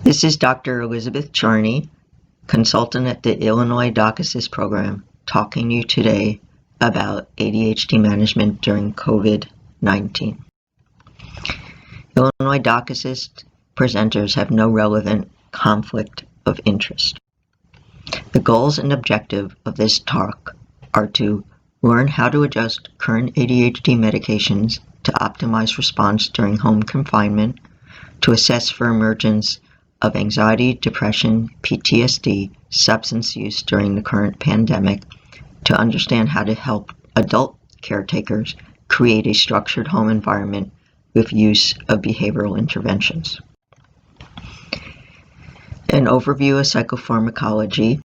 This is Dr. Elizabeth Charney, consultant at the Illinois DocAssist program, talking to you today about ADHD management during COVID-19. Illinois DocAssist presenters have no relevant conflict of interest. The goals and objective of this talk are to learn how to adjust current ADHD medications to optimize response during home confinement, to assess for emergence of anxiety, depression, PTSD, substance use during the current pandemic, to understand how to help adult caretakers create a structured home environment with use of behavioral interventions. An overview of psychopharmacology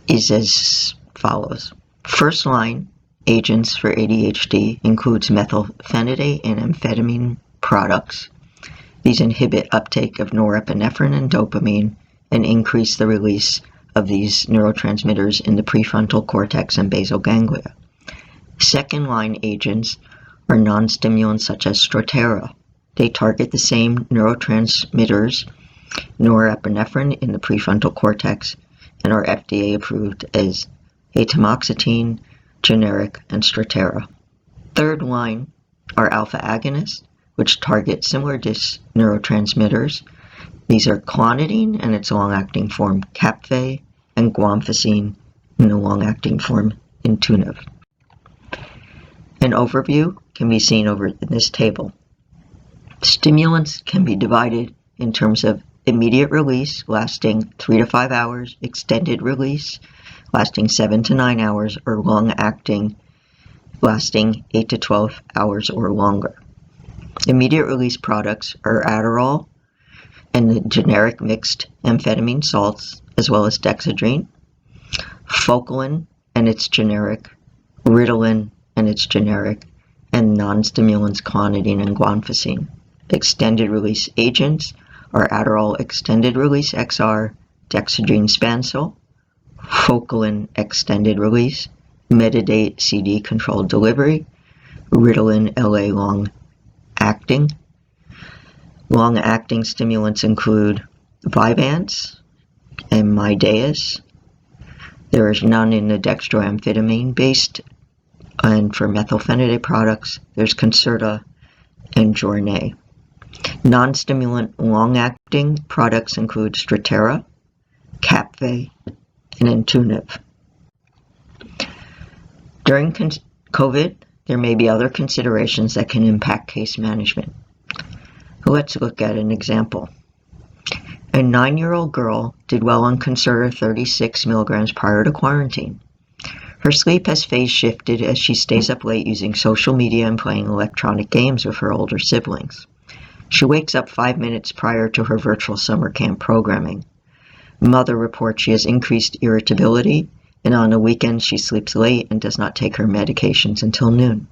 is as follows. First line agents for ADHD includes methylphenidate and amphetamine products. These inhibit uptake of norepinephrine and dopamine and increase the release of these neurotransmitters in the prefrontal cortex and basal ganglia. Second-line agents are non-stimulants such as Strattera. They target the same neurotransmitters, norepinephrine in the prefrontal cortex, and are FDA approved as atomoxetine, generic, and Strattera. Third line are alpha agonists, which target similar neurotransmitters. These are clonidine and its long-acting form Capve, and guanfacine in the long-acting form Intuniv. An overview can be seen over in this table. Stimulants can be divided in terms of immediate release, lasting 3 to 5 hours, extended release, lasting 7 to 9 hours, or long-acting, lasting 8 to 12 hours or longer. Immediate release products are Adderall and the generic mixed amphetamine salts, as well as Dexedrine, Focalin and its generic, Ritalin and its generic, and non-stimulants clonidine and guanfacine. Extended release agents are Adderall extended release XR, Dexedrine Spancel, Focalin extended release, Metadate CD controlled delivery, Ritalin LA long-acting. Long-acting stimulants include Vyvanse and Mydayis. There is none in the dextroamphetamine-based, and for methylphenidate products, there's Concerta and Charney. Non-stimulant long-acting products include Strattera, Capve, and Intuniv. During COVID, there may be other considerations that can impact case management. Let's look at an example. A 9-year-old girl did well on Concerta 36 milligrams prior to quarantine. Her sleep has phase shifted as she stays up late using social media and playing electronic games with her older siblings. She wakes up 5 minutes prior to her virtual summer camp programming. Mother reports she has increased irritability, and on the weekends she sleeps late and does not take her medications until noon.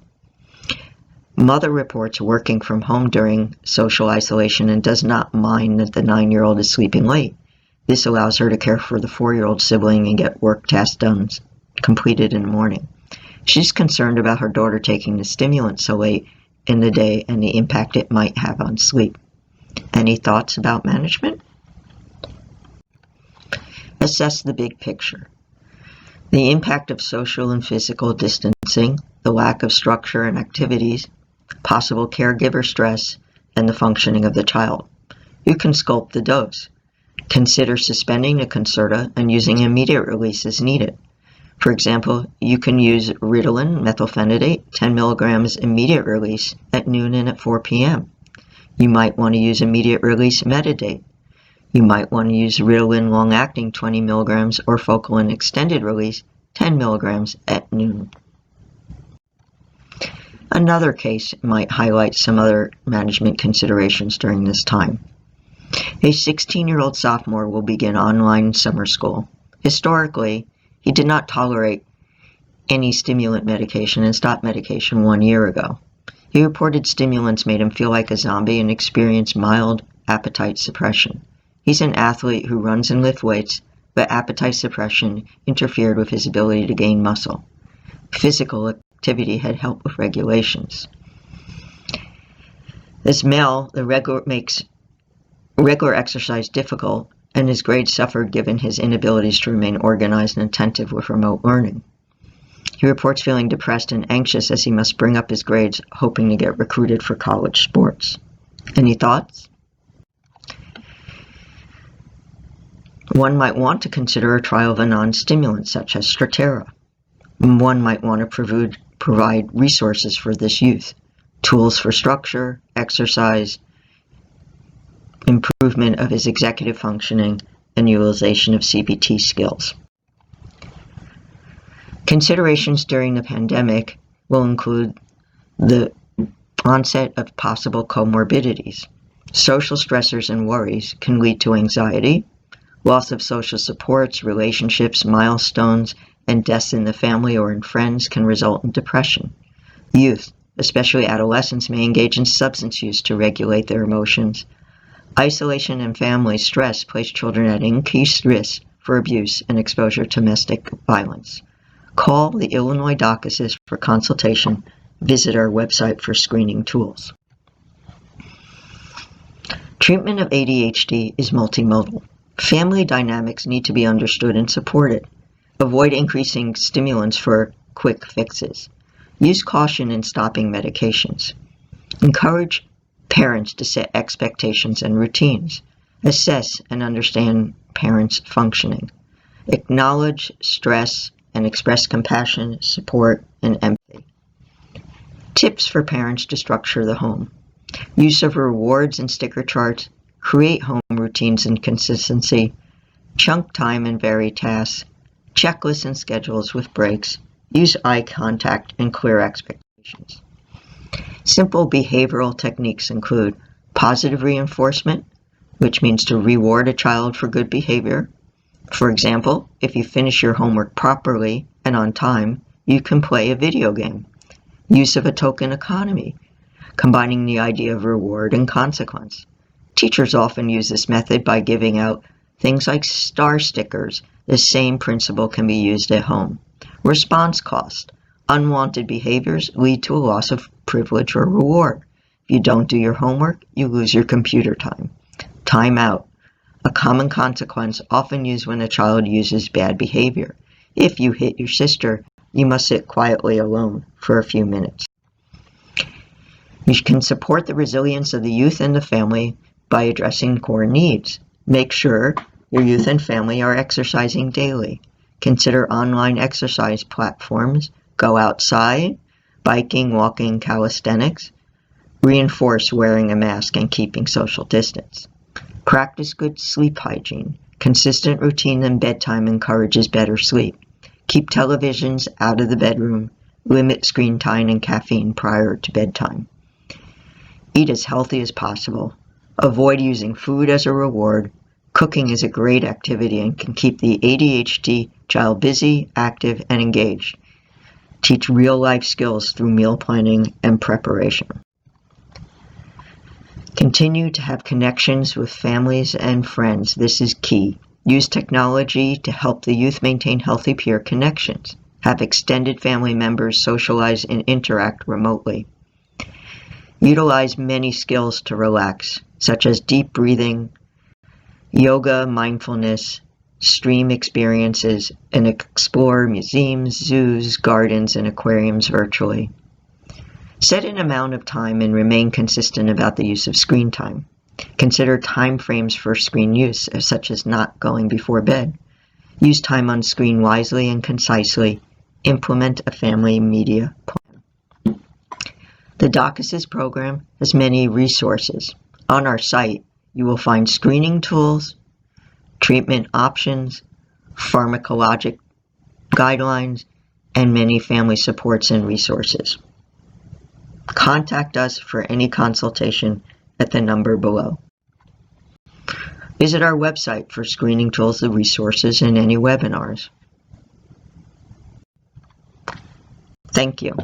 Mother reports working from home during social isolation and does not mind that the 9-year-old is sleeping late. This allows her to care for the 4-year-old sibling and get work tasks done completed in the morning. She's concerned about her daughter taking the stimulant so late in the day and the impact it might have on sleep. Any thoughts about management? Assess the big picture. The impact of social and physical distancing, the lack of structure and activities, possible caregiver stress, and the functioning of the child. You can sculpt the dose. Consider suspending the Concerta and using immediate release as needed. For example, you can use Ritalin, methylphenidate, 10 milligrams immediate release at noon and at 4 p.m. You might want to use immediate release Metadate. You might want to use Ritalin long-acting 20 milligrams or Focalin extended release 10 milligrams at noon. Another case might highlight some other management considerations during this time. A 16-year-old sophomore will begin online summer school. Historically, he did not tolerate any stimulant medication and stopped medication 1 year ago. He reported stimulants made him feel like a zombie and experienced mild appetite suppression. He's an athlete who runs and lifts weights, but appetite suppression interfered with his ability to gain muscle. Physical activity had helped with regulations. This male, the makes regular exercise difficult, and his grades suffered given his inabilities to remain organized and attentive with remote learning. He reports feeling depressed and anxious as he must bring up his grades, hoping to get recruited for college sports. Any thoughts? One might want to consider a trial of a non-stimulant such as Strattera. One might want to provide resources for this youth, tools for structure, exercise, improvement of his executive functioning, and utilization of CBT skills. Considerations during the pandemic will include the onset of possible comorbidities. Social stressors and worries can lead to anxiety. Loss of social supports, relationships, milestones, and deaths in the family or in friends can result in depression. Youth, especially adolescents, may engage in substance use to regulate their emotions. Isolation and family stress place children at increased risk for abuse and exposure to domestic violence. Call the Illinois DocAssist for consultation. Visit our website for screening tools. Treatment of ADHD is multimodal. Family dynamics need to be understood and supported. Avoid increasing stimulants for quick fixes. Use caution in stopping medications. Encourage parents to set expectations and routines. Assess and understand parents' functioning. Acknowledge stress and express compassion, support, and empathy. Tips for parents to structure the home. Use of rewards and sticker charts. Create home routines and consistency. Chunk time and vary tasks. Checklists and schedules with breaks. Use eye contact and clear expectations. Simple behavioral techniques include positive reinforcement, which means to reward a child for good behavior. For example, if you finish your homework properly and on time, you can play a video game. Use of a token economy, combining the idea of reward and consequence. Teachers often use this method by giving out things like star stickers. The same principle can be used at home. Response cost. Unwanted behaviors lead to a loss of privilege or reward. If you don't do your homework, you lose your computer time. Time out. A common consequence often used when a child uses bad behavior. If you hit your sister, you must sit quietly alone for a few minutes. You can support the resilience of the youth and the family by addressing core needs. Make sure your youth and family are exercising daily. Consider online exercise platforms. Go outside, biking, walking, calisthenics. Reinforce wearing a mask and keeping social distance. Practice good sleep hygiene. Consistent routine and bedtime encourages better sleep. Keep televisions out of the bedroom. Limit screen time and caffeine prior to bedtime. Eat as healthy as possible. Avoid using food as a reward. Cooking is a great activity and can keep the ADHD child busy, active, and engaged. Teach real-life skills through meal planning and preparation. Continue to have connections with families and friends. This is key. Use technology to help the youth maintain healthy peer connections. Have extended family members socialize and interact remotely. Utilize many skills to relax, such as deep breathing, yoga, mindfulness, stream experiences, and explore museums, zoos, gardens, and aquariums virtually. Set an amount of time and remain consistent about the use of screen time. Consider time frames for screen use, such as not going before bed. Use time on screen wisely and concisely. Implement a family media plan. The DocAssist program has many resources. On our site, you will find screening tools, treatment options, pharmacologic guidelines, and many family supports and resources. Contact us for any consultation at the number below. Visit our website for screening tools, the resources, and any webinars. Thank you.